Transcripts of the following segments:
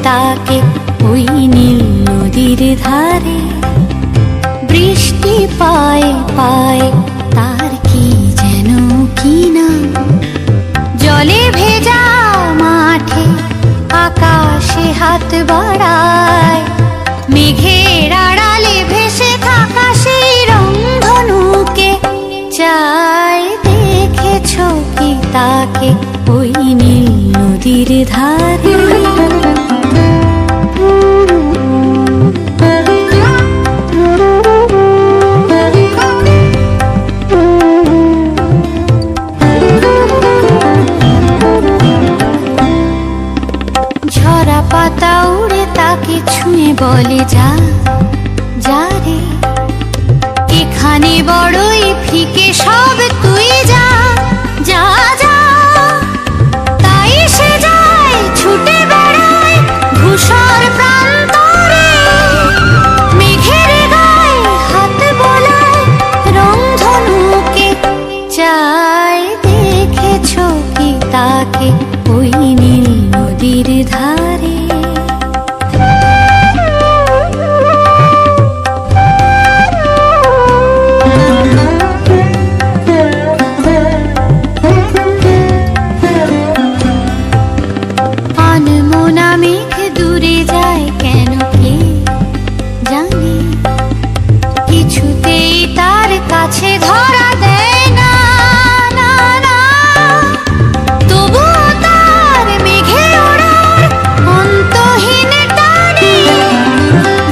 তাকে ওই নীল নদীর ধারে। বৃষ্টি পায়ে পায়ে তার কি যেন কি না, জলে ভেজা মাঠে আকাশে হাত বাড়ায়। মেঘের আড়ালে ভেসে থাকা সেই রংধনুকে চাই, দেখেছো কি তাকে ওই নীল নদীর ধারে। ঝরা পাতা উড়ে তাকে ছুঁয়ে বলে যা যা রে, এখানে বড়ই ফিকে সব, তুই যা যা যা। তাই সে যায় ছুটে বেড়ায় ধূসর প্রান্তরে, মেঘের গায়ে হাত বোলায় রংধনুকে চাই, দেখেছো কি তাকে ওই নীল নদীর ধারে। আনমনা মেঘ দূরে যায় কেন কে জানে, কিছুতেই তার কাছে ধরা দেয় না না না। তবুও তার মেঘে ওড়ার অন্তহীন টানে,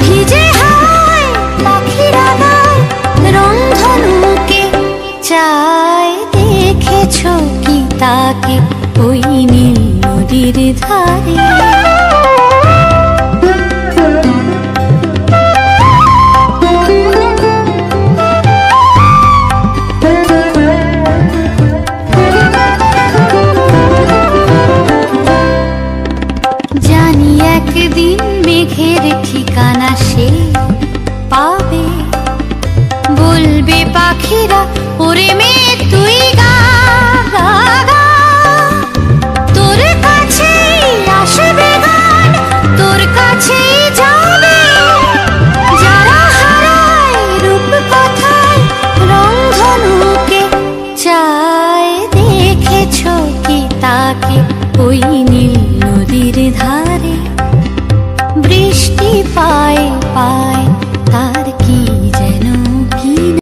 ভিজে হাওয়ায় পাখিরা গায় রংধনুকে চাই, দেখেছো কি তাকে ওই নীল নদীর ধারে।